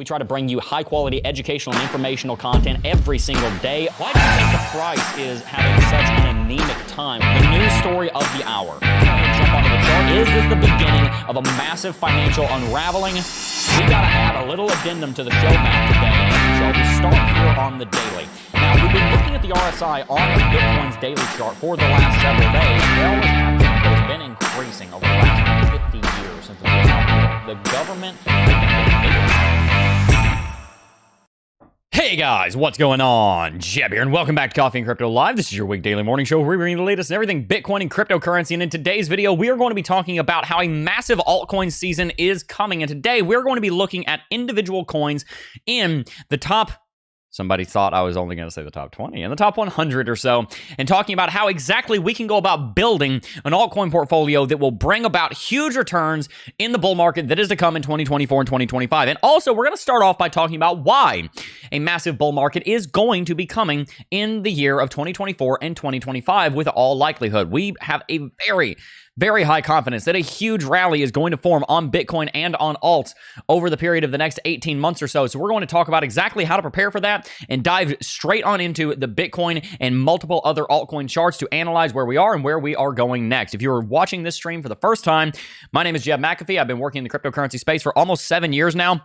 We try to bring you high-quality educational and informational content every single day. Why do you think the price is having such an anemic time? The news story of the hour. Jump onto the chart. Is this the beginning of a massive financial unraveling? We gotta add a little addendum to the show map today. So we start here on the daily. Now, we've been looking at the RSI on Bitcoin's daily chart for the last several days. It always has been, but it's been increasing over the last 50 years since the government. Hey guys, what's going on? Jeb here, and welcome back to Coffee and Crypto Live. This is your week daily morning show where we bring you the latest in everything Bitcoin and cryptocurrency. And in today's video, we are going to be talking about how a massive altcoin season is coming. And today, we're going to be looking at individual coins in the top. Somebody thought I was only going to say the top 20 and the top 100 or so, and talking about how exactly we can go about building an altcoin portfolio that will bring about huge returns in the bull market that is to come in 2024 and 2025. And also, we're going to start off by talking about why a massive bull market is going to be coming in the year of 2024 and 2025 with all likelihood. We have a very high confidence that a huge rally is going to form on Bitcoin and on alts over the period of the next 18 months or so. So we're going to talk about exactly how to prepare for that and dive straight on into the Bitcoin and multiple other altcoin charts to analyze where we are and where we are going next. If you're watching this stream for the first time, my name is Jeb McAfee. I've been working in the cryptocurrency space for almost 7 years now.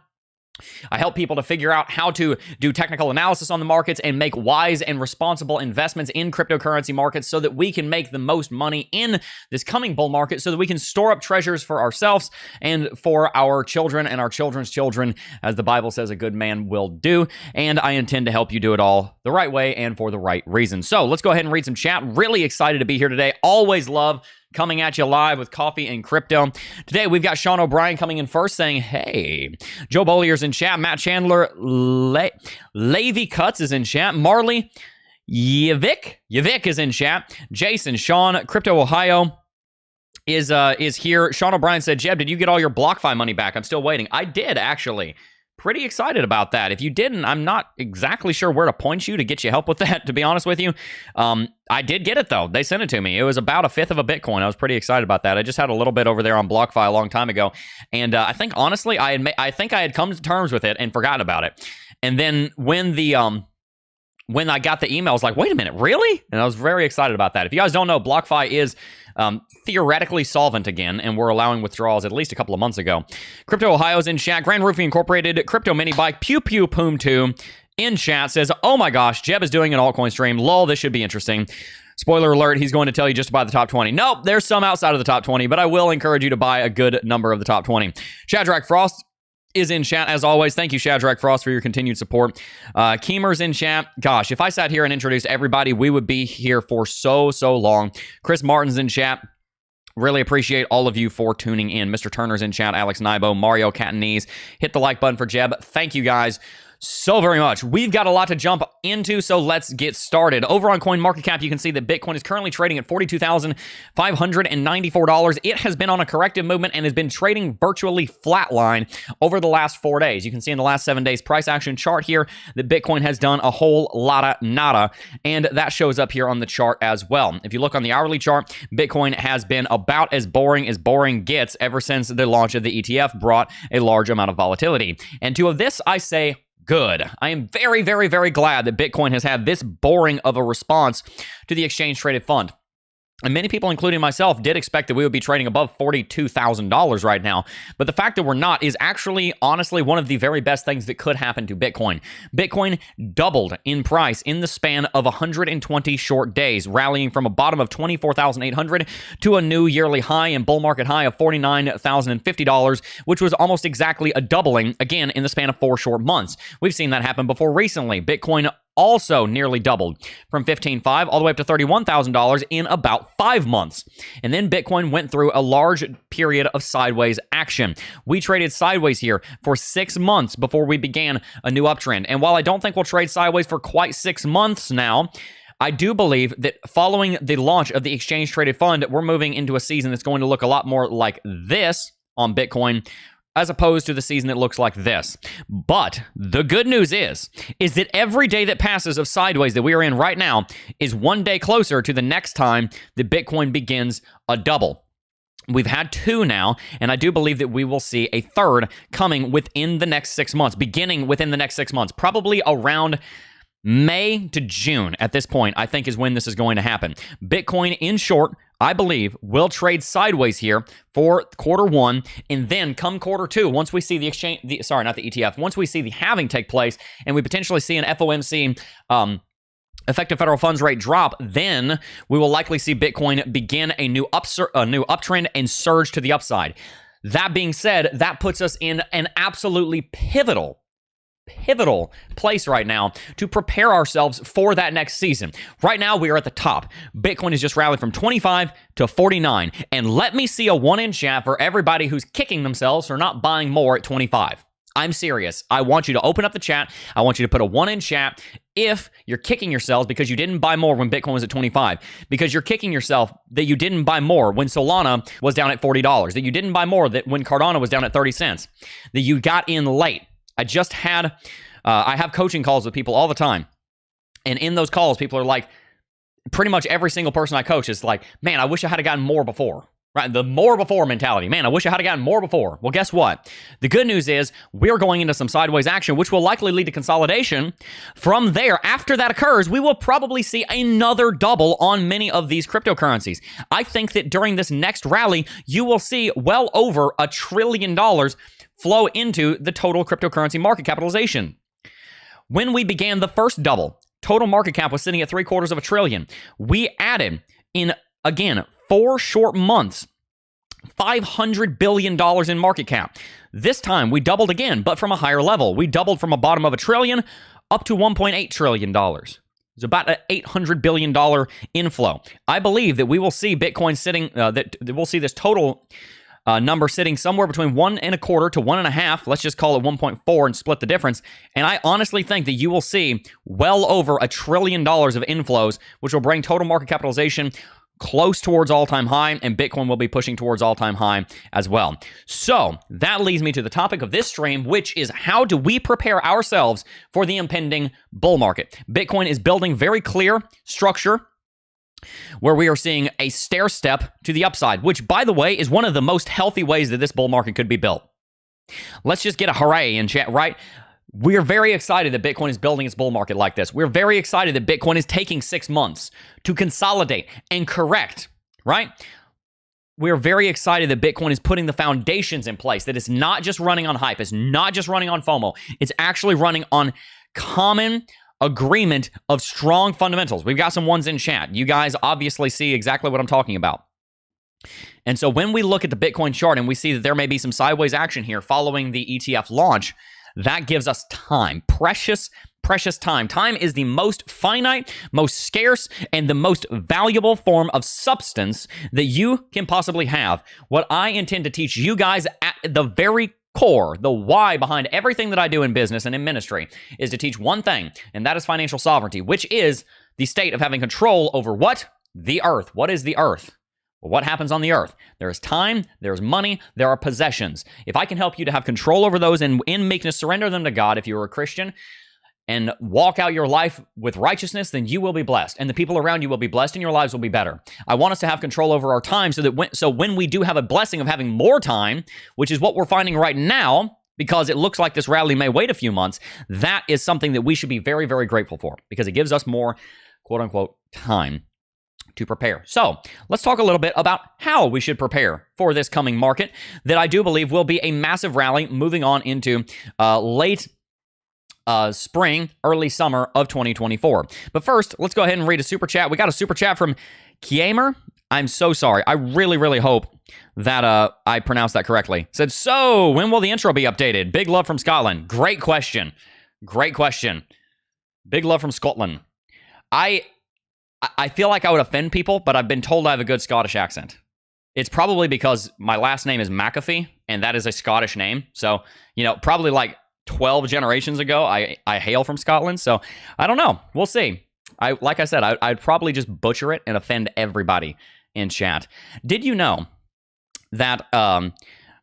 I help people to figure out how to do technical analysis on the markets and make wise and responsible investments in cryptocurrency markets so that we can make the most money in this coming bull market so that we can store up treasures for ourselves and for our children and our children's children, as the Bible says a good man will do. And I intend to help you do it all the right way and for the right reasons. So let's go ahead and read some chat. Really excited to be here today. Always love coming at you live with coffee and crypto. Today, we've got Sean O'Brien coming in first saying, hey. Joe Bollier's in chat. Matt Chandler. Levy Cuts is in chat. Marley Yavik is in chat. Jason, Sean, Crypto Ohio is here. Sean O'Brien said, Jeb, did you get all your BlockFi money back? I'm still waiting. I did, actually. Pretty excited about that. If you didn't, I'm not exactly sure where to point you to get you help with that, to be honest with you. I did get it, though. They sent it to me. It was about a fifth of a Bitcoin. I was pretty excited about that. I just had a little bit over there on BlockFi a long time ago. And I think, honestly, I think I had come to terms with it and forgotten about it. And then when I got the email, I was like, wait a minute, really? And I was very excited about that. If you guys don't know, BlockFi is theoretically solvent again, and we're allowing withdrawals at least a couple of months ago. Crypto Ohio's in chat. Grand Roofing Incorporated, Crypto Mini Bike, Pew Pew Poom 2 in chat says, oh my gosh, Jeb is doing an altcoin stream. Lol, this should be interesting. Spoiler alert, he's going to tell you just to buy the top 20. Nope, there's some outside of the top 20, but I will encourage you to buy a good number of the top 20. Shadrach Frost is in chat as always. Thank you, Shadrach Frost, for your continued support. Keemer's in chat. Gosh, if I sat here and introduced everybody, we would be here for so long. Chris Martin's in chat. Really appreciate all of you for tuning in. Mr. Turner's in chat. Alex Nybo, Mario Catanese. Hit the like button for Jeb. Thank you guys so very much. We've got a lot to jump into, so let's get started. Over on CoinMarketCap, you can see that Bitcoin is currently trading at $42,594. It has been on a corrective movement and has been trading virtually flatline over the last 4 days. You can see in the last 7 days price action chart here that Bitcoin has done a whole lot of nada, and that shows up here on the chart as well. If you look on the hourly chart, Bitcoin has been about as boring gets ever since the launch of the ETF brought a large amount of volatility. And to this, I say, good. I am very glad that Bitcoin has had this boring of a response to the exchange traded fund. And many people, including myself, did expect that we would be trading above $42,000 right now. But the fact that we're not is actually, honestly, one of the very best things that could happen to Bitcoin. Bitcoin doubled in price in the span of 120 short days, rallying from a bottom of $24,800 to a new yearly high and bull market high of $49,050, which was almost exactly a doubling, again, in the span of 4 short months. We've seen that happen before recently. Bitcoin also nearly doubled from $15,500 all the way up to $31,000 in about 5 months. And then Bitcoin went through a large period of sideways action. We traded sideways here for 6 months before we began a new uptrend. And while I don't think we'll trade sideways for quite 6 months now, I do believe that following the launch of the exchange traded fund, we're moving into a season that's going to look a lot more like this on Bitcoin as opposed to the season that looks like this. But the good news is that every day that passes of sideways that we are in right now is one day closer to the next time that Bitcoin begins a double. We've had 2 now, and I do believe that we will see a third coming within the next 6 months, beginning within the next 6 months, probably around May to June at this point, I think is when this is going to happen. Bitcoin, in short, I believe, will trade sideways here for Q1, and then come Q2, once we see the exchange, not the ETF, once we see the halving take place, and we potentially see an FOMC effective federal funds rate drop, then we will likely see Bitcoin begin a new uptrend and surge to the upside. That being said, that puts us in an absolutely pivotal place right now to prepare ourselves for that next season. Right now, we are at the top. Bitcoin has just rallied from 25 to 49. And let me see a 1 in chat for everybody who's kicking themselves for not buying more at 25. I'm serious. I want you to open up the chat. I want you to put a 1 in chat if you're kicking yourselves because you didn't buy more when Bitcoin was at 25, because you're kicking yourself that you didn't buy more when Solana was down at $40, that you didn't buy more that when Cardano was down at 30 cents, that you got in late. I just had, I have coaching calls with people all the time. And in those calls, people are like, pretty much every single person I coach is like, man, I wish I had gotten more before. Right? The more before mentality. Man, I wish I had gotten more before. Well, guess what? The good news is we're going into some sideways action, which will likely lead to consolidation. From there, after that occurs, we will probably see another double on many of these cryptocurrencies. I think that during this next rally, you will see well over $1 trillion flow into the total cryptocurrency market capitalization. When we began the first double, total market cap was sitting at $750 billion. We added in, again, 4 short months, $500 billion in market cap. This time, we doubled again, but from a higher level. We doubled from a bottom of $1 trillion up to $1.8 trillion. It's about an $800 billion inflow. I believe that we will see Bitcoin sitting, that we'll see this total number sitting somewhere between 1.25 to 1.5. Let's just call it 1.4 and split the difference. And I honestly think that you will see well over $1 trillion of inflows, which will bring total market capitalization close towards all-time high, and Bitcoin will be pushing towards all-time high as well. So that leads me to the topic of this stream, which is how do we prepare ourselves for the impending bull market? Bitcoin is building very clear structure where we are seeing a stair step to the upside, which, by the way, is one of the most healthy ways that this bull market could be built. Let's just get a hooray in chat, right? We're very excited that Bitcoin is building its bull market like this. We're very excited that Bitcoin is taking 6 months to consolidate and correct, right? We're very excited that Bitcoin is putting the foundations in place, that it's not just running on hype, it's not just running on FOMO, it's actually running on common agreement of strong fundamentals. We've got some ones in chat. You guys obviously see exactly what I'm talking about. And so when we look at the Bitcoin chart and we see that there may be some sideways action here following the ETF launch, that gives us time, precious time. Time is the most finite, most scarce, and the most valuable form of substance that you can possibly have. What I intend to teach you guys at the very core, the why behind everything that I do in business and in ministry, is to teach one thing, and that is financial sovereignty, which is the state of having control over what? The earth. What is the earth? Well, what happens on the earth? There is time, there's money, there are possessions. If I can help you to have control over those and in meekness surrender them to God, if you're a Christian, and walk out your life with righteousness, then you will be blessed, and the people around you will be blessed, and your lives will be better. I want us to have control over our time so that when we do have a blessing of having more time, which is what we're finding right now, because it looks like this rally may wait a few months, that is something that we should be very, very grateful for, because it gives us more, quote unquote, time to prepare. So let's talk a little bit about how we should prepare for this coming market that I do believe will be a massive rally moving on into late spring, early summer of 2024. But first, let's go ahead and read a super chat. We got a super chat from Kiemer. I'm so sorry. I really, really hope that I pronounced that correctly. Said, so when will the intro be updated? Big love from Scotland. Great question. Great question. Big love from Scotland. I feel like I would offend people, but I've been told I have a good Scottish accent. It's probably because my last name is McAfee, and that is a Scottish name. So, probably like 12 generations ago, I hail from Scotland. So, I don't know. We'll see. Like I said, I'd probably just butcher it and offend everybody in chat. Did you know that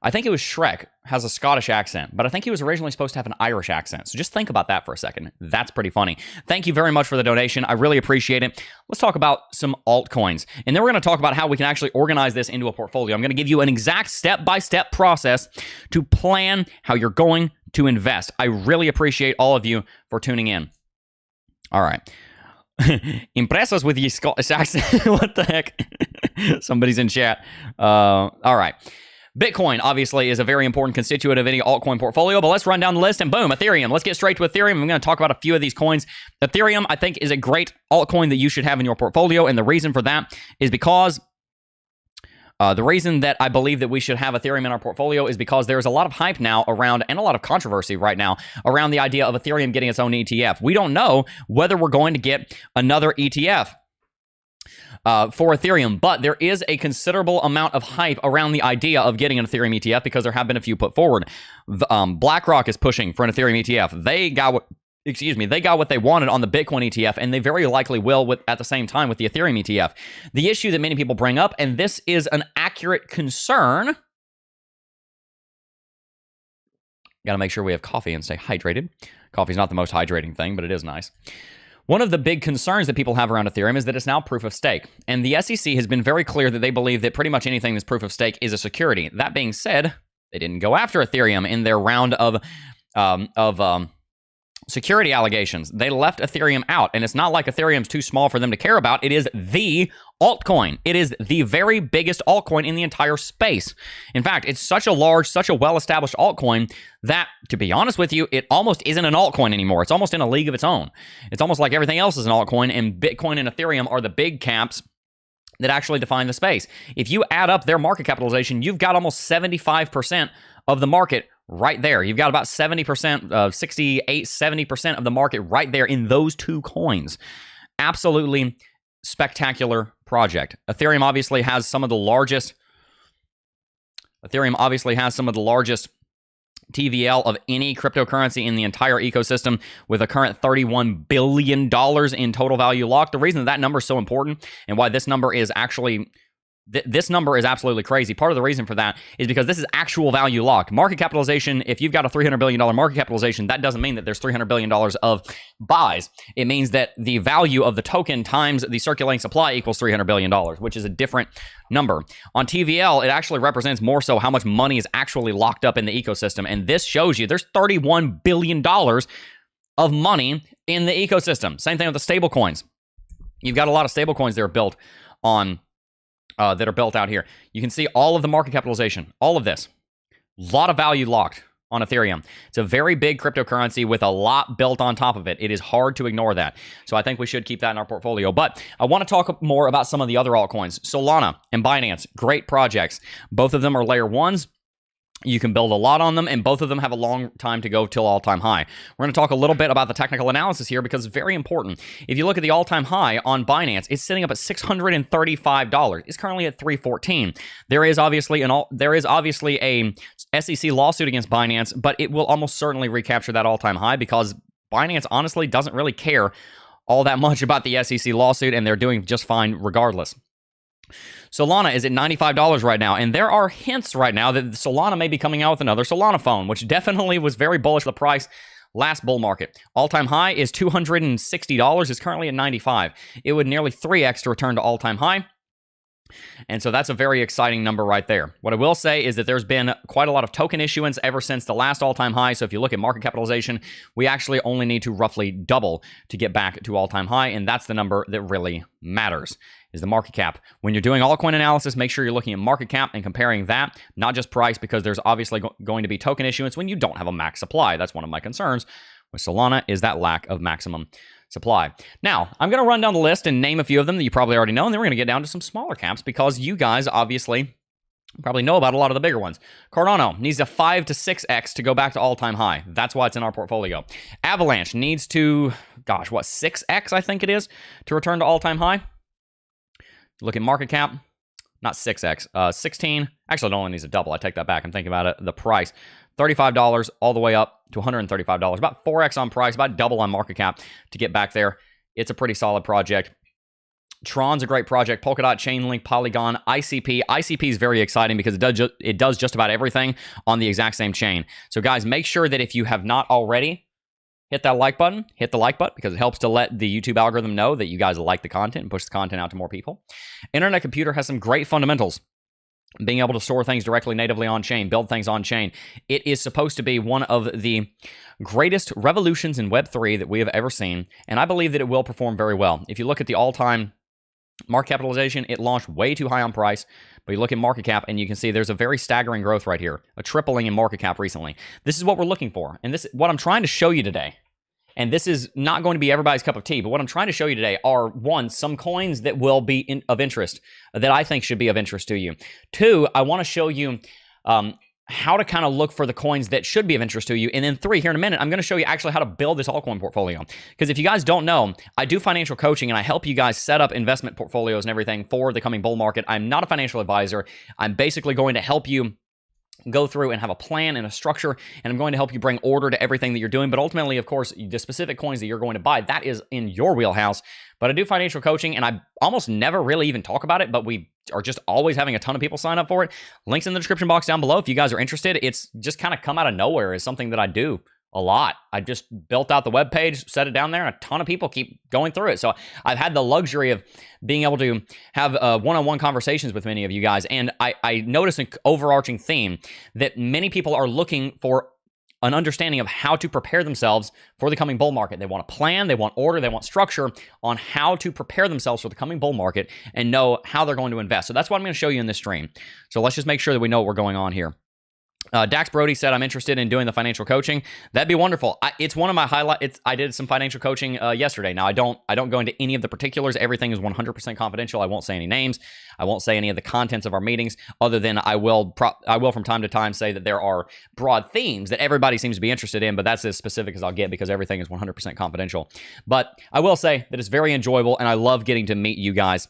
I think it was Shrek, has a Scottish accent, but I think he was originally supposed to have an Irish accent. So just think about that for a second. That's pretty funny. Thank you very much for the donation. I really appreciate it. Let's talk about some altcoins. And then we're going to talk about how we can actually organize this into a portfolio. I'm going to give you an exact step-by-step process to plan how you're going to invest. I really appreciate all of you for tuning in. All right. Impress us with your Scottish accent. What the heck? Somebody's in chat. All right. Bitcoin, obviously, is a very important constituent of any altcoin portfolio, but let's run down the list and boom, Ethereum. Let's get straight to Ethereum. I'm going to talk about a few of these coins. Ethereum, I think, is a great altcoin that you should have in your portfolio, and the reason for that is because the reason that I believe that we should have Ethereum in our portfolio is because there's a lot of hype now around, and a lot of controversy right now, around the idea of Ethereum getting its own ETF. We don't know whether we're going to get another ETF for Ethereum, but there is a considerable amount of hype around the idea of getting an Ethereum ETF because there have been a few put forward. BlackRock is pushing for an Ethereum ETF. They got what they wanted on the Bitcoin ETF, and they very likely will at the same time with the Ethereum ETF. The issue that many people bring up, and this is an accurate concern, got to make sure we have coffee and stay hydrated. Coffee's not the most hydrating thing, but it is nice. One of the big concerns that people have around Ethereum is that it's now proof of stake. And the SEC has been very clear that they believe that pretty much anything that's proof of stake is a security. That being said, they didn't go after Ethereum in their round of security allegations. They left Ethereum out, and it's not like Ethereum's too small for them to care about. It is the altcoin. It is the very biggest altcoin in the entire space. In fact, it's such a large, such a well-established altcoin that, to be honest with you, it almost isn't an altcoin anymore. It's almost in a league of its own. It's almost like everything else is an altcoin, and Bitcoin and Ethereum are the big caps that actually define the space. If you add up their market capitalization, you've got almost 75% of the market right there. You've got about 70%, 68, 70% of the market right there in those two coins. Absolutely spectacular project. Ethereum obviously has some of the largest TVL of any cryptocurrency in the entire ecosystem, with a current $31 billion in total value locked. The reason that number is so important and why this number is actually this number is absolutely crazy. Part of the reason for that is because this is actual value locked. Market capitalization, if you've got a $300 billion market capitalization, that doesn't mean that there's $300 billion of buys. It means that the value of the token times the circulating supply equals $300 billion, which is a different number. On TVL, it actually represents more so how much money is actually locked up in the ecosystem. And this shows you there's $31 billion of money in the ecosystem. Same thing with the stable coins. You've got a lot of stable coins that are built on that are built out here. You can see all of the market capitalization, all of this. A lot of value locked on Ethereum. It's a very big cryptocurrency with a lot built on top of it. It is hard to ignore that. So I think we should keep that in our portfolio. But I want to talk more about some of the other altcoins. Solana and Binance, great projects. Both of them are layer ones. You can build a lot on them, and both of them have a long time to go till all-time high. We're going to talk a little bit about the technical analysis here because it's very important. If you look at the all-time high on Binance, it's sitting up at $635. It's currently at $314. There is obviously a SEC lawsuit against Binance, but it will almost certainly recapture that all-time high because Binance honestly doesn't really care all that much about the SEC lawsuit, and they're doing just fine regardless. Solana is at $95 right now, and there are hints right now that Solana may be coming out with another Solana phone, which definitely was very bullish the price last bull market. All-time high is $260. It's currently at $95. It would nearly 3x to return to all-time high. And so that's a very exciting number right there. What I will say is that there's been quite a lot of token issuance ever since the last all-time high. So if you look at market capitalization, we actually only need to roughly double to get back to all-time high. And that's the number that really matters, is the market cap. When you're doing altcoin analysis, make sure you're looking at market cap and comparing that, not just price, because there's obviously going to be token issuance when you don't have a max supply. That's one of my concerns with Solana, is that lack of maximum supply. Now, I'm going to run down the list and name a few of them that you probably already know, and then we're going to get down to some smaller caps because you guys obviously probably know about a lot of the bigger ones. Cardano needs a 5 to 6x to go back to all-time high. That's why it's in our portfolio. Avalanche needs to, 6x I think it is, to return to all-time high. Look at market cap, not 6x, 16. Actually, it only needs a double. I take that back. I'm thinking about it. The price, $35 all the way up to $135. About 4x on price, about double on market cap to get back there. It's a pretty solid project. Tron's a great project. Polkadot, Chainlink, Polygon, ICP. ICP is very exciting because it does just about everything on the exact same chain. So guys, make sure that if you have not already, hit that like button. Hit the like button because it helps to let the YouTube algorithm know that you guys like the content and push the content out to more people. Internet Computer has some great fundamentals. Being able to store things directly natively on chain, build things on chain. It is supposed to be one of the greatest revolutions in Web3 that we have ever seen, and I believe that it will perform very well. If you look at the all-time market capitalization, it launched way too high on price, but you look at market cap and you can see there's a very staggering growth right here, a tripling in market cap recently. This is what we're looking for, and this what I'm trying to show you today. And this is not going to be everybody's cup of tea, but what I'm trying to show you today are, one, some coins that will be of interest, that I think should be of interest to you. Two, I want to show you how to kind of look for the coins that should be of interest to you. And then three, here in a minute, I'm going to show you actually how to build this altcoin portfolio. Because if you guys don't know, I do financial coaching and I help you guys set up investment portfolios and everything for the coming bull market. I'm not a financial advisor. I'm basically going to help you go through and have a plan and a structure, and I'm going to help you bring order to everything that you're doing. But ultimately, of course, the specific coins that you're going to buy, that is in your wheelhouse. But I do financial coaching, and I almost never really even talk about it, but we are just always having a ton of people sign up for it. Links in the description box down below if you guys are interested. It's just kind of come out of nowhere. It's something that I do a lot. I just built out the web page, set it down there, and a ton of people keep going through it. So I've had the luxury of being able to have one-on-one conversations with many of you guys, and I notice an overarching theme that many people are looking for an understanding of how to prepare themselves for the coming bull market. They want a plan, they want order, they want structure on how to prepare themselves for the coming bull market and know how they're going to invest. So that's what I'm going to show you in this stream. So let's just make sure that we know what we're going on here. Dax Brody said, I'm interested in doing the financial coaching. That'd be wonderful. It's one of my highlights. I did some financial coaching yesterday. Now, I don't go into any of the particulars. Everything is 100% confidential. I won't say any names. I won't say any of the contents of our meetings, other than I will from time to time say that there are broad themes that everybody seems to be interested in, but that's as specific as I'll get because everything is 100% confidential. But I will say that it's very enjoyable, and I love getting to meet you guys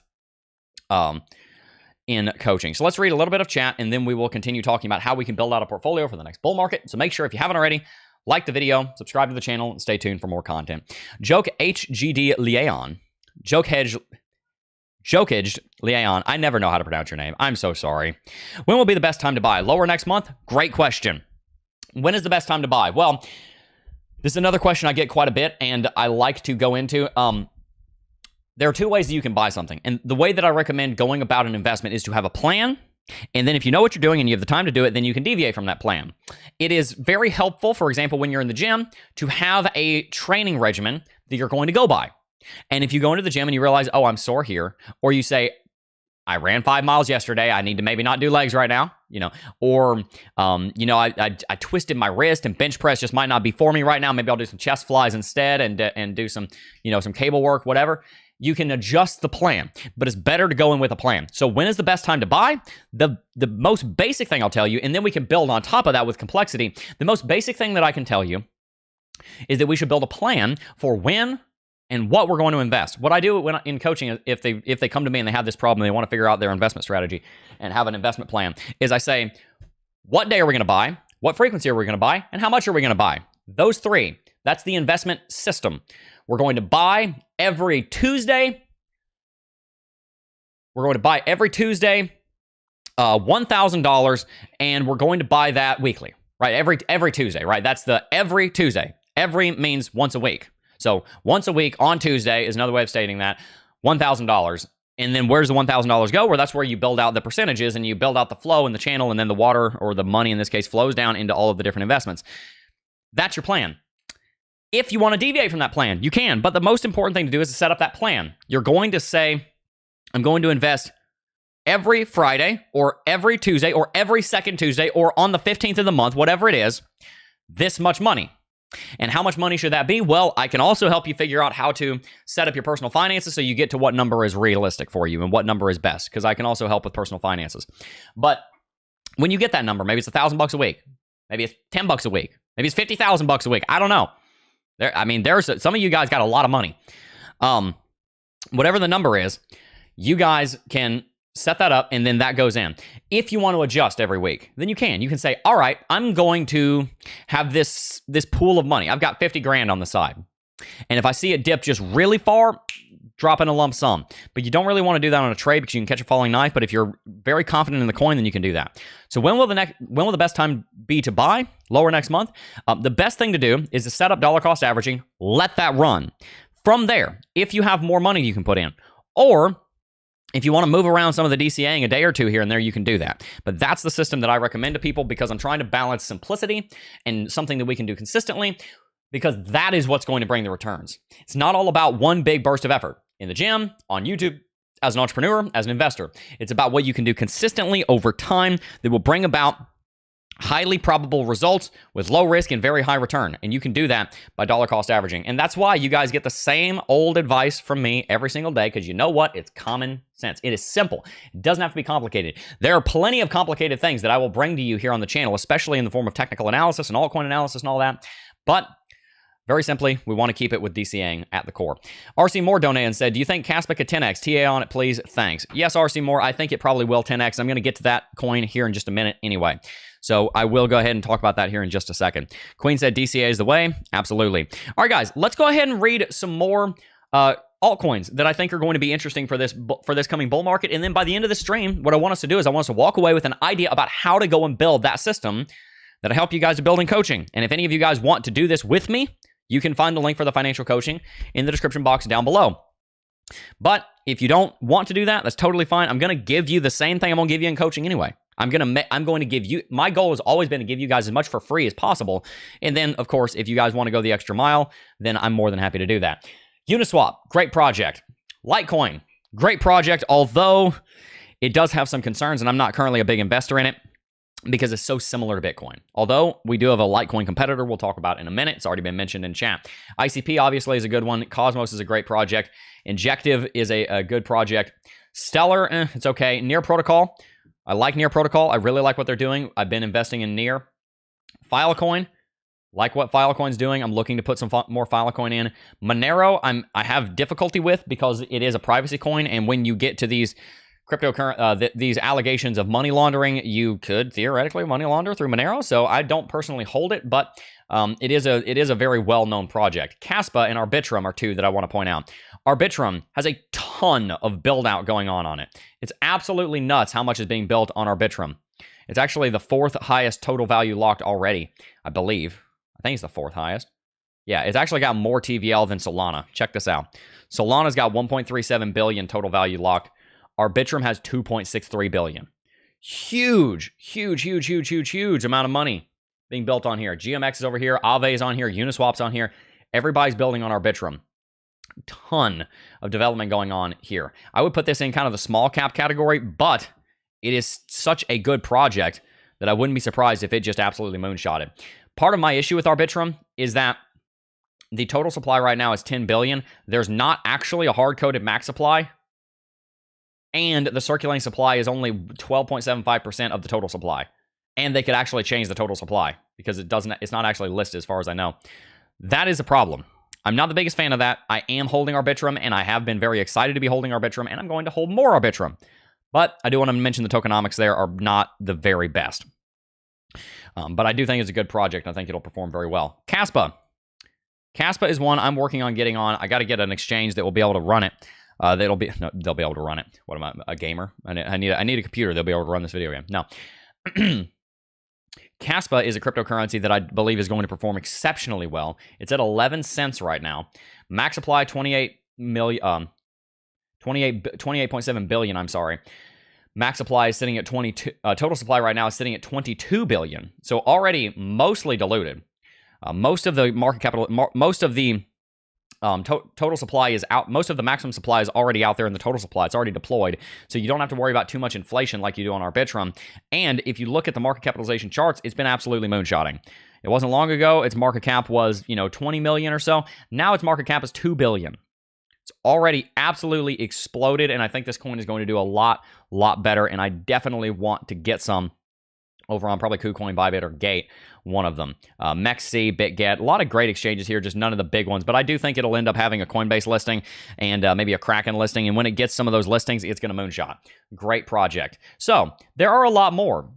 in coaching. So let's read a little bit of chat, and then we will continue talking about how we can build out a portfolio for the next bull market. So make sure, if you haven't already, like the video, subscribe to the channel, and stay tuned for more content. Joke HGD Leon. Jokehedged Leon. I never know how to pronounce your name. I'm so sorry. When will be the best time to buy? Lower next month? Great question. When is the best time to buy? Well, this is another question I get quite a bit, and I like to go into. There are two ways that you can buy something. And the way that I recommend going about an investment is to have a plan. And then if you know what you're doing and you have the time to do it, then you can deviate from that plan. It is very helpful, for example, when you're in the gym, to have a training regimen that you're going to go by. And if you go into the gym and you realize, oh, I'm sore here, or you say, I ran 5 miles yesterday, I need to maybe not do legs right now, or, I twisted my wrist and bench press just might not be for me right now. Maybe I'll do some chest flies instead and do some, some cable work, whatever. You can adjust the plan, but it's better to go in with a plan. So when is the best time to buy? The most basic thing I'll tell you, and then we can build on top of that with complexity. The most basic thing that I can tell you is that we should build a plan for when and what we're going to invest. What I do when in coaching, if they come to me and they have this problem, and they want to figure out their investment strategy and have an investment plan, is I say, what day are we going to buy? What frequency are we going to buy? And how much are we going to buy? Those three. That's the investment system. We're going to buy every Tuesday. We're going to buy every Tuesday $1,000, and we're going to buy that weekly, right? Every Tuesday, right? That's the every Tuesday. Every means once a week. So once a week on Tuesday is another way of stating that, $1,000. And then where's the $1,000 go? Well, that's where you build out the percentages and you build out the flow in the channel, and then the water, or the money in this case, flows down into all of the different investments. That's your plan. If you want to deviate from that plan, you can. But the most important thing to do is to set up that plan. You're going to say, I'm going to invest every Friday or every Tuesday or every second Tuesday or on the 15th of the month, whatever it is, this much money. And how much money should that be? Well, I can also help you figure out how to set up your personal finances so you get to what number is realistic for you and what number is best, because I can also help with personal finances. But when you get that number, maybe it's $1,000 a week, maybe it's $10 a week, maybe it's $50,000 a week. I don't know. There's some of you guys got a lot of money. Whatever the number is, you guys can set that up, and then that goes in. If you want to adjust every week, then you can. You can say, all right, I'm going to have this pool of money. I've got 50 grand on the side. And if I see it dip just really far, drop in a lump sum. But you don't really want to do that on a trade because you can catch a falling knife. But if you're very confident in the coin, then you can do that. So when will the best time be to buy? Lower next month. The best thing to do is to set up dollar cost averaging. Let that run. From there, if you have more money you can put in, or if you want to move around some of the DCAing a day or two here and there, you can do that. But that's the system that I recommend to people because I'm trying to balance simplicity and something that we can do consistently, because that is what's going to bring the returns. It's not all about one big burst of effort in the gym, on YouTube, as an entrepreneur, as an investor. It's about what you can do consistently over time that will bring about highly probable results with low risk and very high return. And you can do that by dollar cost averaging. And that's why you guys get the same old advice from me every single day, because you know what? It's common sense. It is simple. It doesn't have to be complicated. There are plenty of complicated things that I will bring to you here on the channel, especially in the form of technical analysis and altcoin analysis and all that. But very simply, we want to keep it with DCAing at the core. RC Moore donated and said, do you think Caspa could 10x? TA on it, please. Thanks. Yes, RC Moore, I think it probably will 10x. I'm going to get to that coin here in just a minute anyway. So I will go ahead and talk about that here in just a second. Queen said DCA is the way. Absolutely. All right, guys, let's go ahead and read some more altcoins that I think are going to be interesting for this coming bull market. And then by the end of the stream, what I want us to do is I want us to walk away with an idea about how to go and build that system that I help you guys to build in coaching. And if any of you guys want to do this with me, you can find the link for the financial coaching in the description box down below. But if you don't want to do that, that's totally fine. I'm going to give you the same thing I'm going to give you in coaching anyway. I'm going to give you, my goal has always been to give you guys as much for free as possible. And then, of course, if you guys want to go the extra mile, then I'm more than happy to do that. Uniswap, great project. Litecoin, great project, although it does have some concerns, and I'm not currently a big investor in it because it's so similar to Bitcoin. Although we do have a Litecoin competitor we'll talk about in a minute. It's already been mentioned in chat. ICP obviously is a good one. Cosmos is a great project. Injective is a good project. Stellar, it's okay. Near Protocol, I like Near Protocol. I really like what they're doing. I've been investing in Near. Filecoin, like what Filecoin's doing. I'm looking to put some more Filecoin in. Monero, I have difficulty with because it is a privacy coin, and when you get to these cryptocurrency, these allegations of money laundering, you could theoretically money launder through Monero. So I don't personally hold it, but it is a very well-known project. Caspa and Arbitrum are two that I want to point out. Arbitrum has a ton of build-out going on it. It's absolutely nuts how much is being built on Arbitrum. It's actually the 4th highest total value locked already, I believe. I think it's the 4th highest. Yeah, it's actually got more TVL than Solana. Check this out. Solana's got 1.37 billion total value locked. Arbitrum has 2.63 billion. Huge amount of money being built on here. GMX is over here. Aave is on here. Uniswap's on here. Everybody's building on Arbitrum. Ton of development going on here. I would put this in kind of the small cap category, but it is such a good project that I wouldn't be surprised if it just absolutely moonshot it. Part of my issue with Arbitrum is that the total supply right now is 10 billion. There's not actually a hard-coded max supply, and the circulating supply is only 12.75% of the total supply. And they could actually change the total supply because it's not actually listed as far as I know. That is a problem. I'm not the biggest fan of that. I am holding Arbitrum, and I have been very excited to be holding Arbitrum, and I'm going to hold more Arbitrum. But I do want to mention the tokenomics there are not the very best. But I do think it's a good project. I think it'll perform very well. Caspa. Caspa is one I'm working on getting on. I got to get an exchange that will be able to run it. They'll be able to run it. What am I, a gamer? I need a computer. They'll be able to run this video game. No. Caspa is a cryptocurrency that I believe is going to perform exceptionally well. It's at 11 cents right now. Max supply 28.7 billion, I'm sorry. Max supply is sitting at 22. Total supply right now is sitting at 22 billion. So already mostly diluted. Most of the market capital, most of the total supply is out. Most of the maximum supply is already out there in the total supply. It's already deployed. So you don't have to worry about too much inflation like you do on Arbitrum. And if you look at the market capitalization charts, it's been absolutely moonshotting. It wasn't long ago. Its market cap was, 20 million or so. Now its market cap is 2 billion. It's already absolutely exploded. And I think this coin is going to do a lot better. And I definitely want to get some over on probably KuCoin, Bybit, or Gate, one of them. MEXC, BitGet, a lot of great exchanges here, just none of the big ones. But I do think it'll end up having a Coinbase listing and maybe a Kraken listing. And when it gets some of those listings, it's going to moonshot. Great project. So there are a lot more.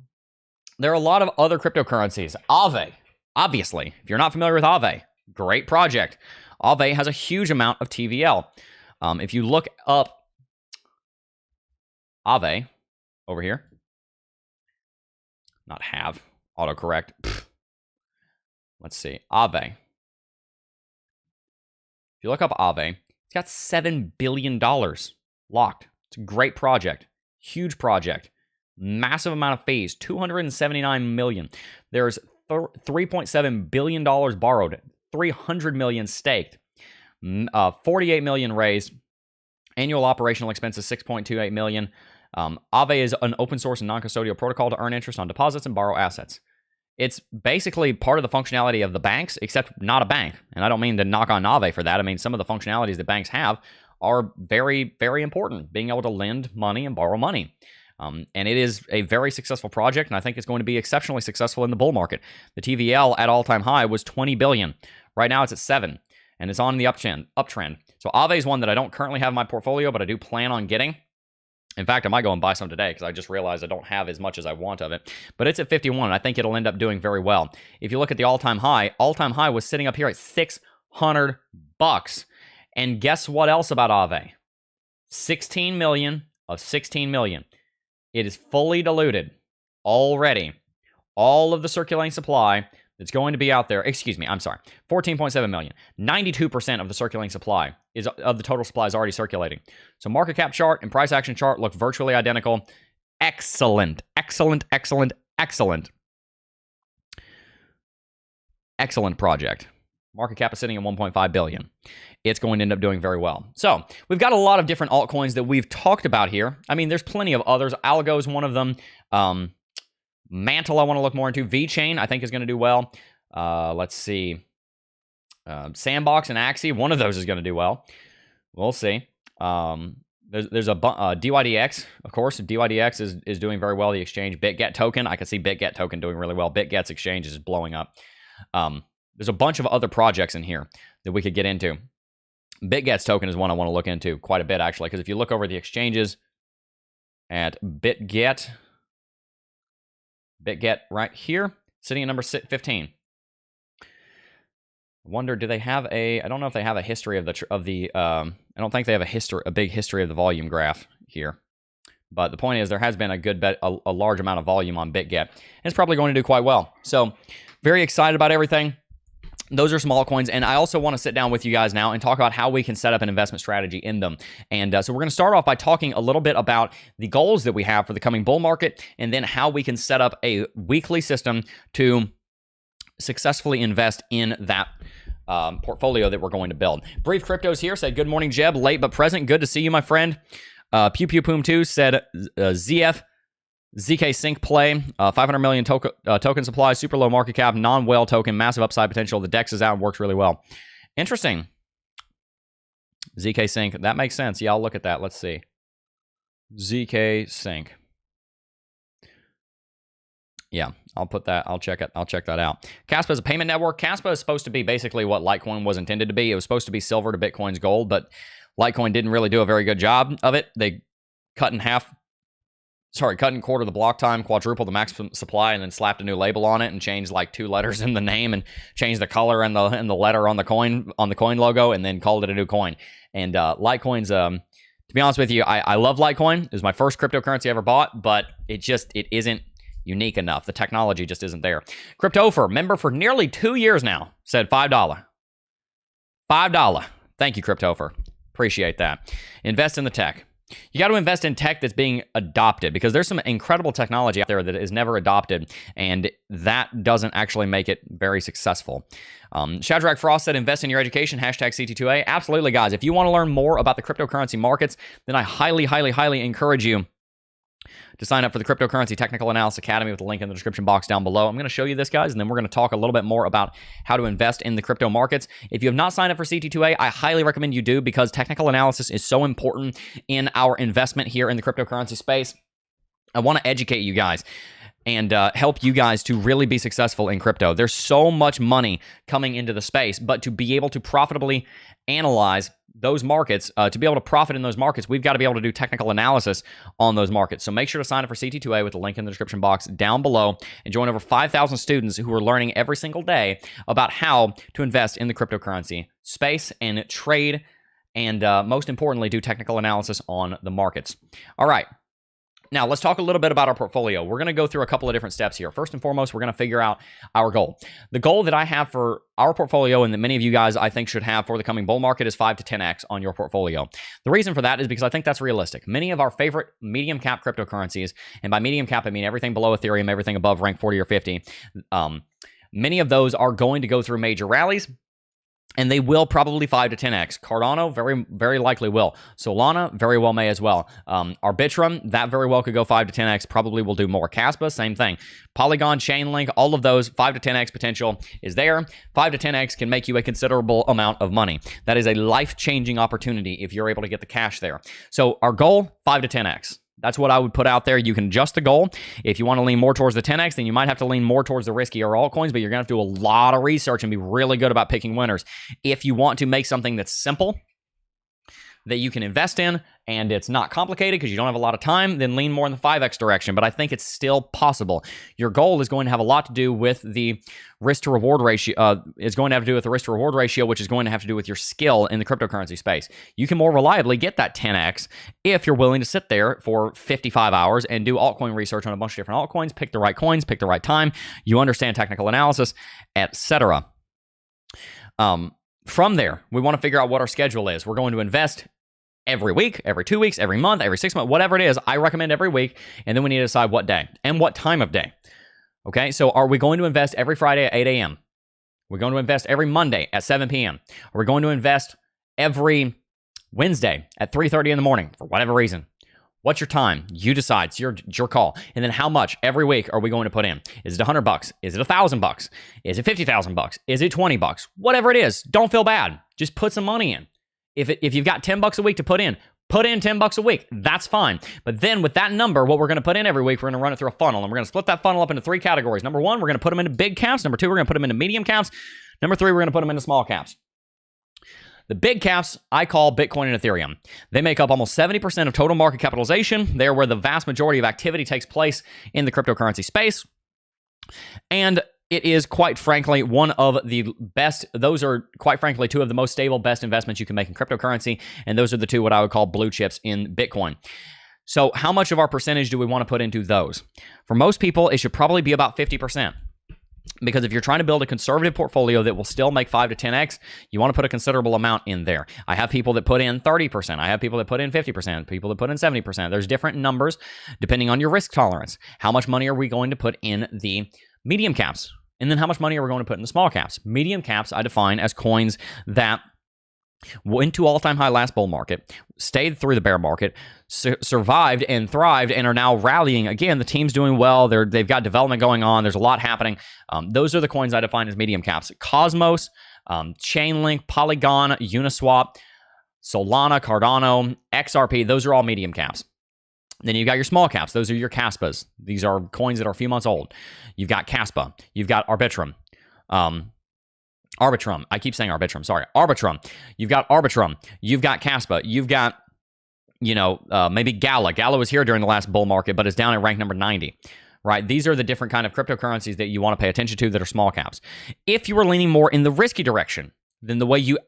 There are a lot of other cryptocurrencies. Aave, obviously, if you're not familiar with Aave, great project. Aave has a huge amount of TVL. If you look up Aave over here, not have, autocorrect. Let's see, Aave. If you look up Aave, it's got $7 billion locked. It's a great project, huge project, massive amount of fees, $279 million. There's $3.7 billion borrowed, $300 million staked, $48 million raised, annual operational expenses $6.28 million. Aave is an open source and non-custodial protocol to earn interest on deposits and borrow assets. It's basically part of the functionality of the banks, except not a bank. And I don't mean to knock on Aave for that. I mean, some of the functionalities that banks have are very, very important. Being able to lend money and borrow money. And it is a very successful project, and I think it's going to be exceptionally successful in the bull market. The TVL at all-time high was $20 billion. Right now it's at $7 billion, and it's on the uptrend. So Aave is one that I don't currently have in my portfolio, but I do plan on getting. In fact, I might go and buy some today because I just realized I don't have as much as I want of it. But it's at 51, and I think it'll end up doing very well. If you look at the all-time high was sitting up here at $600. And guess what else about Aave? 16 million of 16 million. It is fully diluted already. All of the circulating supply that's going to be out there, 14.7 million. 92% of the circulating supply of the total supply is already circulating. So market cap chart and price action chart look virtually identical. Excellent, excellent, excellent, excellent. Excellent project. Market cap is sitting at 1.5 billion. It's going to end up doing very well. So we've got a lot of different altcoins that we've talked about here. I mean, there's plenty of others. Algo is one of them. Mantle I want to look more into. VeChain I think is going to do well. Let's see. Sandbox and Axie, one of those is going to do well. We'll see. There's a DYDX, of course. DYDX is doing very well. The exchange BitGet token, I can see BitGet token doing really well. BitGet's exchange is blowing up. There's a bunch of other projects in here that we could get into. BitGet's token is one I want to look into quite a bit, actually, because if you look over the exchanges at BitGet right here, sitting at number 15. I wonder, do they have a? I don't know if they have a history of the. I don't think they have a big history of the volume graph here. But the point is, there has been a large amount of volume on BitGet, and it's probably going to do quite well. So, very excited about everything. Those are small coins, and I also want to sit down with you guys now and talk about how we can set up an investment strategy in them. And so we're going to start off by talking a little bit about the goals that we have for the coming bull market, and then how we can set up a weekly system to successfully invest in that portfolio that we're going to build. Brief Cryptos here said, good morning, Jeb. Late but present. Good to see you, my friend. Pew Pew Poom 2 said, ZK Sync play, 500 million token supply, super low market cap, non-whale token, massive upside potential. The DEX is out and works really well. Interesting. ZK Sync, that makes sense. Yeah, I'll look at that. Let's see. ZK Sync. Yeah, I'll put that. I'll check it. I'll check that out. Caspa is a payment network. Caspa is supposed to be basically what Litecoin was intended to be. It was supposed to be silver to Bitcoin's gold, but Litecoin didn't really do a very good job of it. They cut in quarter the block time, quadrupled the maximum supply, and then slapped a new label on it and changed like 2 letters in the name and changed the color and the letter on the coin logo, and then called it a new coin. And Litecoin's to be honest with you, I love Litecoin. It was my first cryptocurrency I ever bought, but it isn't unique enough. The technology just isn't there. Cryptopher, member for nearly 2 years now, said $5. $5. Thank you, Cryptopher. Appreciate that. Invest in the tech. You got to invest in tech that's being adopted, because there's some incredible technology out there that is never adopted, and that doesn't actually make it very successful. Shadrach Frost said, invest in your education, hashtag CT2A. Absolutely, guys. If you want to learn more about the cryptocurrency markets, then I highly, highly, highly encourage you to sign up for the Cryptocurrency Technical Analysis Academy with the link in the description box down below. I'm going to show you this, guys, and then we're going to talk a little bit more about how to invest in the crypto markets. If you have not signed up for CT2A, I highly recommend you do, because technical analysis is so important in our investment here in the cryptocurrency space. I want to educate you guys and help you guys to really be successful in crypto. There's so much money coming into the space, but to be able to profitably analyze those markets, to be able to profit in those markets, we've got to be able to do technical analysis on those markets. So make sure to sign up for CT2A with the link in the description box down below, and join over 5,000 students who are learning every single day about how to invest in the cryptocurrency space and trade and most importantly, do technical analysis on the markets. All right. Now, let's talk a little bit about our portfolio. We're going to go through a couple of different steps here. First and foremost, we're going to figure out our goal. The goal that I have for our portfolio, and that many of you guys I think should have for the coming bull market, is 5 to 10x on your portfolio. The reason for that is because I think that's realistic. Many of our favorite medium cap cryptocurrencies, and by medium cap, I mean everything below Ethereum, everything above rank 40 or 50, many of those are going to go through major rallies, and they will probably 5 to 10x. Cardano, very, very likely will. Solana, very well may as well. Arbitrum, that very well could go 5 to 10x, probably will do more. Caspa, same thing. Polygon, Chainlink, all of those, 5 to 10x potential is there. 5 to 10x can make you a considerable amount of money. That is a life-changing opportunity if you're able to get the cash there. So our goal, 5 to 10x. That's what I would put out there. You can adjust the goal. If you want to lean more towards the 10x, then you might have to lean more towards the riskier altcoins, but you're going to have to do a lot of research and be really good about picking winners. If you want to make something that's simple, that you can invest in, and it's not complicated because you don't have a lot of time, then lean more in the 5x direction. But I think it's still possible. Your goal is going to have a lot to do with the risk to reward ratio, which is going to have to do with your skill in the cryptocurrency space. You can more reliably get that 10x if you're willing to sit there for 55 hours and do altcoin research on a bunch of different altcoins, pick the right coins, pick the right time, you understand technical analysis, etc. From there, we want to figure out what our schedule is. We're going to invest every week, every 2 weeks, every month, every 6 months, whatever it is. I recommend every week, and then we need to decide what day and what time of day. Okay, so are we going to invest every Friday at 8 a.m.? We're going to invest every Monday at 7 p.m. Are we going to invest every Wednesday at 3:30 in the morning for whatever reason? What's your time? You decide. It's your call. And then how much every week are we going to put in? Is it $100? Is it $1,000? Is it $50,000? Is it $20? Whatever it is, don't feel bad. Just put some money in. If you've got $10 a week to put in $10 a week. That's fine. But then with that number, what we're going to put in every week, we're going to run it through a funnel, and we're going to split that funnel up into 3 categories. Number 1, we're going to put them into big caps. Number 2, we're going to put them into medium caps. Number 3, we're going to put them into small caps. The big caps I call Bitcoin and Ethereum. They make up almost 70% of total market capitalization. They're where the vast majority of activity takes place in the cryptocurrency space. And it is, quite frankly, one of the best. Those are, quite frankly, 2 of the most stable, best investments you can make in cryptocurrency. And those are the 2 what I would call blue chips in Bitcoin. So how much of our percentage do we want to put into those? For most people, it should probably be about 50%. Because if you're trying to build a conservative portfolio that will still make 5 to 10x, you want to put a considerable amount in there. I have people that put in 30%. I have people that put in 50%, people that put in 70%. There's different numbers depending on your risk tolerance. How much money are we going to put in the medium caps? And then how much money are we going to put in the small caps? Medium caps I define as coins that went to all-time high last bull market, stayed through the bear market, survived and thrived, and are now rallying. Again, the team's doing well. They've got development going on. There's a lot happening. Those are the coins I define as medium caps. Cosmos, Chainlink, Polygon, Uniswap, Solana, Cardano, XRP, those are all medium caps. Then you've got your small caps. Those are your Caspas. These are coins that are a few months old. You've got Caspa. You've got Arbitrum. Arbitrum. I keep saying Arbitrum. Sorry. Arbitrum. You've got Arbitrum. You've got Caspa. You've got, maybe Gala. Gala was here during the last bull market, but is down at rank number 90. Right? These are the different kind of cryptocurrencies that you want to pay attention to that are small caps. If you are leaning more in the risky direction, then the way you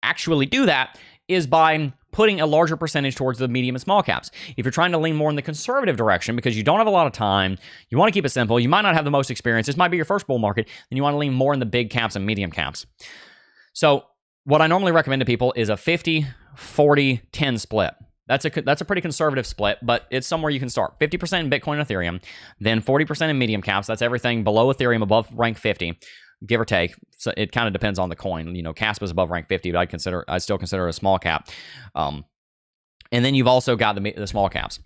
actually do that is by putting a larger percentage towards the medium and small caps. If you're trying to lean more in the conservative direction because you don't have a lot of time, you want to keep it simple, you might not have the most experience, this might be your first bull market, then you want to lean more in the big caps and medium caps. So what I normally recommend to people is a 50, 40, 10 split. That's a pretty conservative split, but it's somewhere you can start. 50% in Bitcoin and Ethereum, then 40% in medium caps. That's everything below Ethereum, above rank 50. Give or take. So it kind of depends on the coin. Caspa is above rank 50, but I still consider it a small cap. And then you've also got the small caps,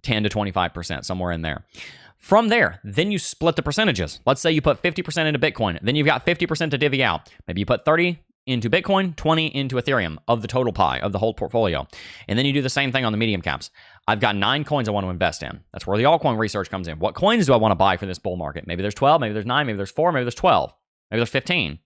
10 to 25%, somewhere in there. From there, then you split the percentages. Let's say you put 50% into Bitcoin. Then you've got 50% to divvy out. Maybe you put 30 into Bitcoin, 20 into Ethereum of the total pie, of the whole portfolio. And then you do the same thing on the medium caps. I've got 9 coins I want to invest in. That's where the altcoin research comes in. What coins do I want to buy for this bull market? Maybe there's 12, maybe there's 9, maybe there's 4, maybe there's 12. Maybe there's 15,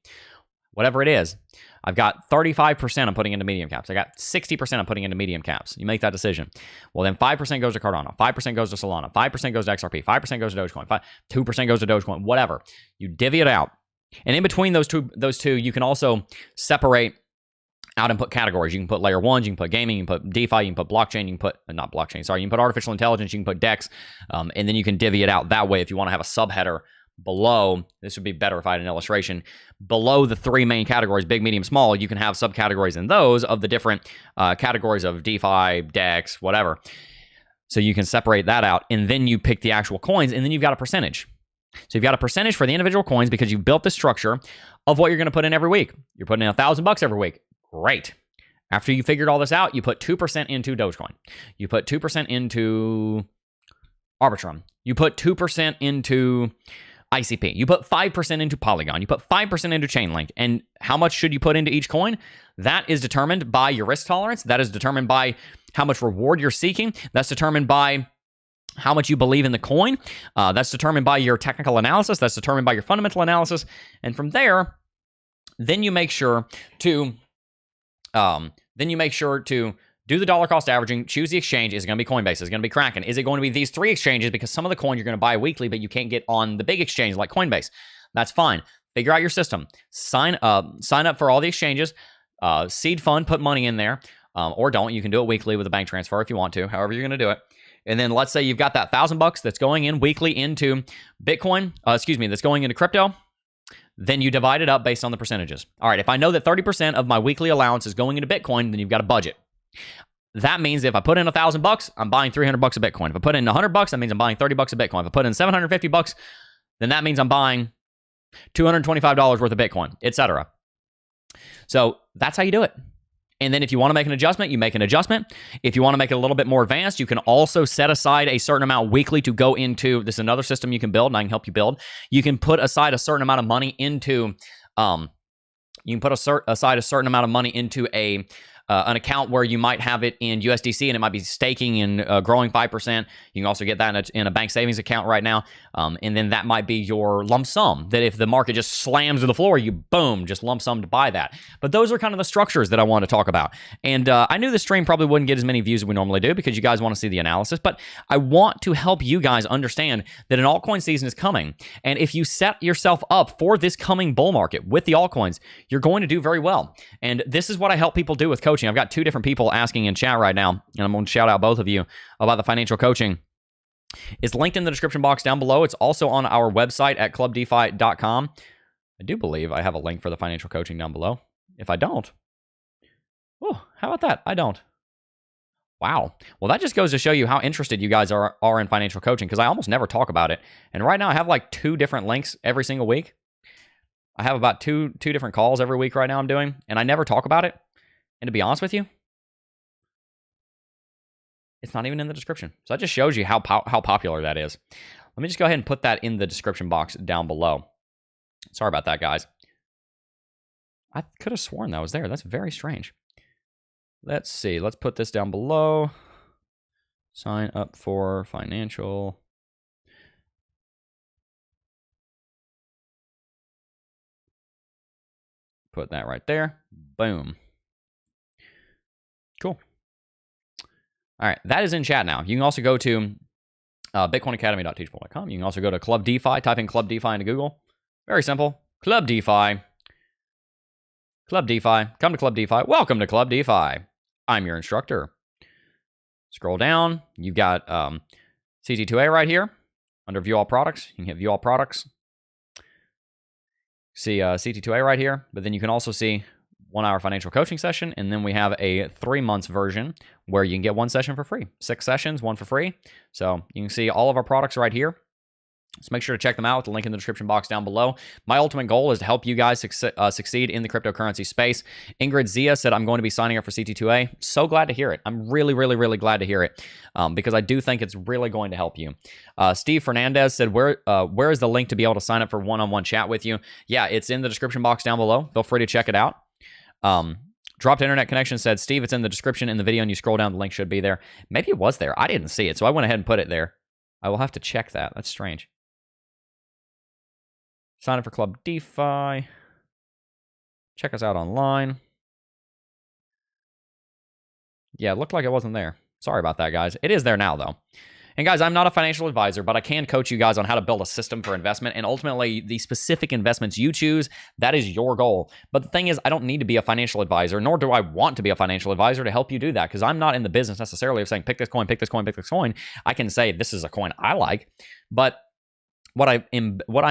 whatever it is. I've got 35% I'm putting into medium caps. I got 60% I'm putting into medium caps. You make that decision. Well, then 5% goes to Cardano, 5% goes to Solana, 5% goes to XRP, 5% goes to Dogecoin, 2% goes to Dogecoin, whatever. You divvy it out. And in between those two, you can also separate out and put categories. You can put layer ones, you can put gaming, you can put DeFi, you can put blockchain, you can put, not blockchain, sorry, you can put artificial intelligence, you can put DEX, and then you can divvy it out that way if you want to have a subheader below. This would be better if I had an illustration. Below the three main categories, big, medium, small, you can have subcategories in those of the different categories of DeFi, DEX, whatever. So you can separate that out, and then you pick the actual coins, and then you've got a percentage. So you've got a percentage for the individual coins because you've built the structure of what you're going to put in every week. You're putting in $1,000 every week. Great. After you figured all this out, you put 2% into Dogecoin. You put 2% into Arbitrum. You put 2% into ICP. You put 5% into Polygon. You put 5% into Chainlink. And how much should you put into each coin? That is determined by your risk tolerance. That is determined by how much reward you're seeking. That's determined by how much you believe in the coin. That's determined by your technical analysis. That's determined by your fundamental analysis. And from there, then you make sure to do the dollar cost averaging, choose the exchange. Is it going to be Coinbase? Is it going to be Kraken? Is it going to be these three exchanges? Because some of the coins you're going to buy weekly, but you can't get on the big exchange like Coinbase. That's fine. Figure out your system. Sign up for all the exchanges. Seed fund, put money in there. Or don't. You can do it weekly with a bank transfer if you want to, however you're going to do it. And then let's say you've got that $1,000 that's going in weekly into Bitcoin, that's going into crypto. Then you divide it up based on the percentages. All right, if I know that 30% of my weekly allowance is going into Bitcoin, then you've got a budget. That means if I put in $1,000, I'm buying $300 of Bitcoin. If I put in $100, that means I'm buying $30 of Bitcoin. If I put in $750, then that means I'm buying $225 worth of Bitcoin, etc. So that's how you do it. And then if you want to make an adjustment, you make an adjustment. If you want to make it a little bit more advanced, you can also set aside a certain amount weekly to go into, this is another system you can build, and I can help you build. You can put aside a certain amount of money into, an account where you might have it in USDC and it might be staking and growing 5%. You can also get that in a bank savings account right now. And then that might be your lump sum, that if the market just slams to the floor, you boom, just lump sum to buy that. But those are kind of the structures that I want to talk about. And I knew the stream probably wouldn't get as many views as we normally do because you guys want to see the analysis, but I want to help you guys understand that an altcoin season is coming. And if you set yourself up for this coming bull market with the altcoins, you're going to do very well. And this is what I help people do with coaching. I've got two different people asking in chat right now, and I'm going to shout out both of you about the financial coaching. It's linked in the description box down below. It's also on our website at clubdefi.com. I do believe I have a link for the financial coaching down below. If I don't, oh, how about that? I don't. Wow. Well, that just goes to show you how interested you guys are in financial coaching, because I almost never talk about it. And right now I have like 2 different links every single week. I have about two different calls every week right now I'm doing, and I never talk about it. And to be honest with you, it's not even in the description. So that just shows you how popular that is. Let me just go ahead and put that in the description box down below. Sorry about that, guys. I could have sworn that was there. That's very strange. Let's see. Let's put this down below. Sign up for financial. Put that right there. Boom. Cool. All right, that is in chat now. You can also go to bitcoinacademy.teachable.com. You can also go to Club DeFi. Type in Club DeFi into Google. Very simple. Club DeFi. Club DeFi. Come to Club DeFi. Welcome to Club DeFi. I'm your instructor. Scroll down. You've got CT2A right here under View All Products. You can hit View All Products. See CT2A right here, but then you can also see 1-hour financial coaching session, and then we have a 3 months version where you can get 1 session for free. 6 sessions, 1 for free. So you can see all of our products right here. So make sure to check them out with the link in the description box down below. My ultimate goal is to help you guys succeed in the cryptocurrency space. Ingrid Zia said, I'm going to be signing up for CT2A. So glad to hear it. I'm really, really, really glad to hear it because I do think it's really going to help you. Steve Fernandez said, where is the link to be able to sign up for one-on-one chat with you? Yeah, it's in the description box down below. Feel free to check it out. Dropped internet connection said, Steve, it's in the description in the video, and you scroll down, the link should be there. Maybe it was there. I didn't see it, so I went ahead and put it there. I will have to check that. That's strange. Sign up for Club DeFi. Check us out online. Yeah, it looked like it wasn't there. Sorry about that, guys. It is there now, though. And guys, I'm not a financial advisor, but I can coach you guys on how to build a system for investment. And ultimately, the specific investments you choose, that is your goal. But the thing is, I don't need to be a financial advisor, nor do I want to be a financial advisor to help you do that, because I'm not in the business necessarily of saying, pick this coin, pick this coin, pick this coin. I can say, this is a coin I like, but what I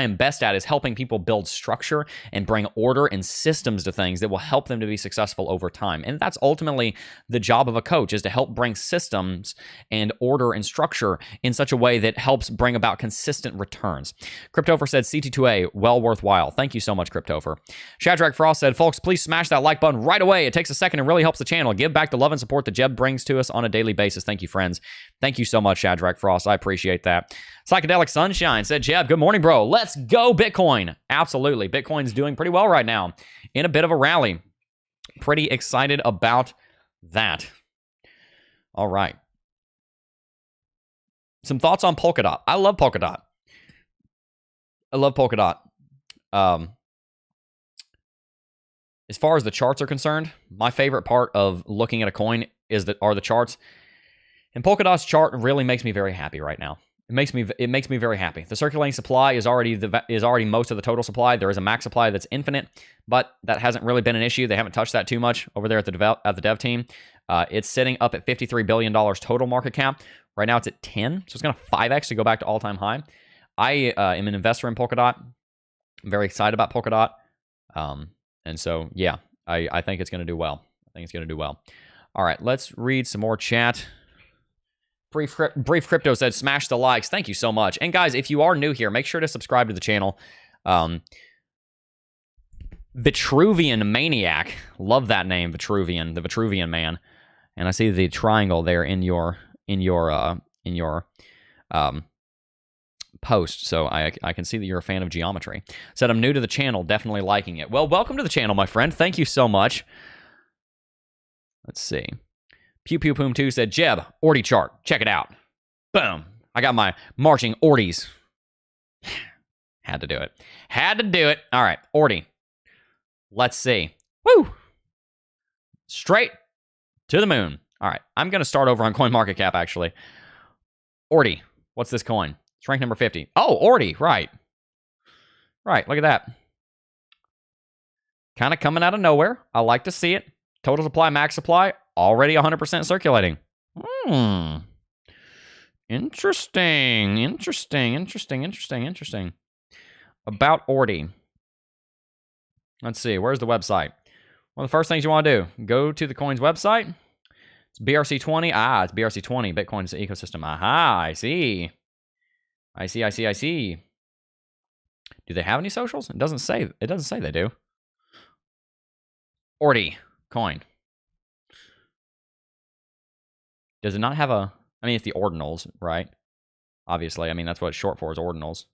am best at is helping people build structure and bring order and systems to things that will help them to be successful over time. And that's ultimately the job of a coach, is to help bring systems and order and structure in such a way that helps bring about consistent returns. Cryptopher said, CT2A, well worthwhile. Thank you so much, Cryptopher. Shadrach Frost said, folks, please smash that like button right away. It takes a second and really helps the channel. Give back the love and support that Jeb brings to us on a daily basis. Thank you, friends. Thank you so much, Shadrach Frost. I appreciate that. Psychedelic Sunshine said, Jeb, good morning, bro. Let's go, Bitcoin. Absolutely. Bitcoin's doing pretty well right now in a bit of a rally. Pretty excited about that. All right. Some thoughts on Polkadot. I love Polkadot. As far as the charts are concerned, my favorite part of looking at a coin are the charts. And Polkadot's chart really makes me very happy right now. It makes me very happy. The circulating supply is already most of the total supply. There is a max supply that's infinite, but that hasn't really been an issue. They haven't touched that too much over there at the dev team. It's sitting up at $53 billion total market cap. Right now it's at 10, so it's going to 5x to go back to all-time high. I am an investor in Polkadot. I'm very excited about Polkadot. And so, yeah, I think it's going to do well. All right, let's read some more chat. Brief Crypto said, smash the likes. Thank you so much. And guys, if you are new here, make sure to subscribe to the channel. Vitruvian Maniac. Love that name, Vitruvian. The Vitruvian man. And I see the triangle there in your post. So I can see that you're a fan of geometry. Said, I'm new to the channel. Definitely liking it. Well, welcome to the channel, my friend. Thank you so much. Let's see. Pew Pew Poom 2 said, Jeb, Orty chart. Check it out. Boom. I got my marching Orties. Had to do it. All right, Orty. Let's see. Woo! Straight to the moon. All right, I'm going to start over on CoinMarketCap, actually. Orty. What's this coin? It's rank number 50. Oh, Orty. Right. Look at that. Kind of coming out of nowhere. I like to see it. Total supply, max supply. Already 100% circulating. Interesting. About Orty. Let's see. Where's the website? One of the first things you want to do, go to the coin's website. It's BRC20. It's BRC20. Bitcoin's ecosystem. Aha, I see. Do they have any socials? It doesn't say they do. Orty coin. Does it not have a... I mean, it's the ordinals, right? Obviously. I mean, that's what it's short for, is ordinals.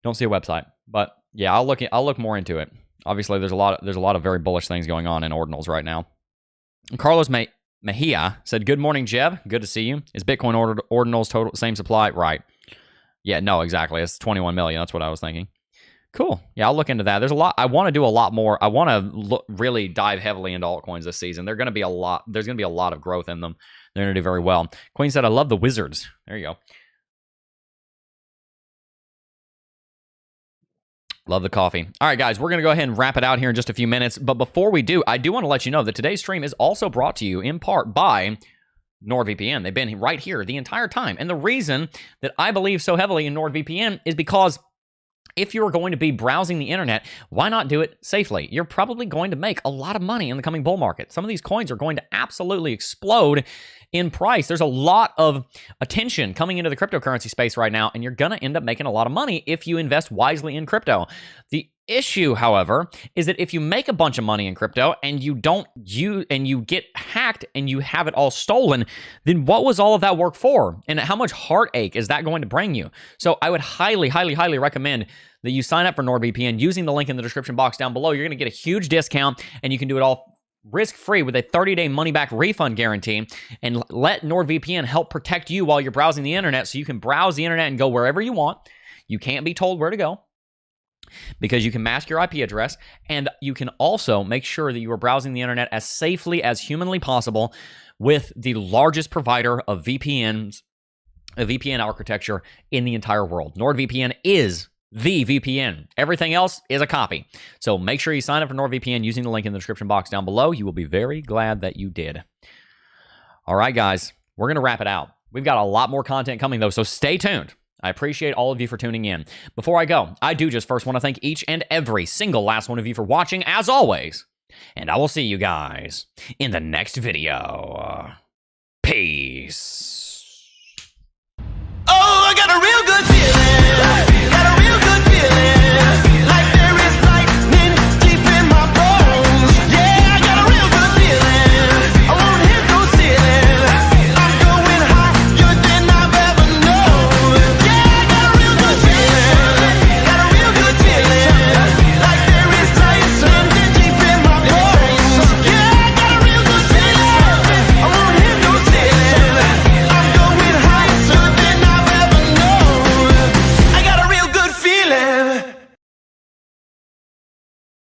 Don't see a website. But, yeah, I'll look more into it. Obviously, there's a lot of very bullish things going on in ordinals right now. Carlos Mejia said, good morning, Jeb. Good to see you. Is Bitcoin ordinals total same supply? Right. Yeah, no, exactly. It's 21 million. That's what I was thinking. Cool. Yeah, I'll look into that. There's a lot. I want to do a lot more. I want to really dive heavily into altcoins this season. There's going to be a lot of growth in them. They're going to do very well. Queen said, I love the Wizards. There you go. Love the coffee. All right, guys, we're going to go ahead and wrap it out here in just a few minutes. But before we do, I do want to let you know that today's stream is also brought to you in part by NordVPN. They've been right here the entire time. And the reason that I believe so heavily in NordVPN is because if you're going to be browsing the internet, why not do it safely? You're probably going to make a lot of money in the coming bull market. Some of these coins are going to absolutely explode in price. There's a lot of attention coming into the cryptocurrency space right now, and you're going to end up making a lot of money if you invest wisely in crypto. The issue, however, is that if you make a bunch of money in crypto and you get hacked and you have it all stolen, then what was all of that work for? And how much heartache is that going to bring you? So I would highly, highly, highly recommend that you sign up for NordVPN using the link in the description box down below. You're going to get a huge discount, and you can do it all risk-free with a 30-day money-back refund guarantee, and let NordVPN help protect you while you're browsing the internet, so you can browse the internet and go wherever you want. You can't be told where to go, because you can mask your IP address, and you can also make sure that you are browsing the internet as safely as humanly possible with the largest provider of VPNs, a VPN architecture in the entire world. NordVPN is the VPN. Everything else is a copy. So make sure you sign up for NordVPN using the link in the description box down below. You will be very glad that you did. All right, guys, we're going to wrap it out. We've got a lot more content coming, though, so stay tuned. I appreciate all of you for tuning in. Before I go, I do just first want to thank each and every single last one of you for watching, as always. And I will see you guys in the next video. Peace.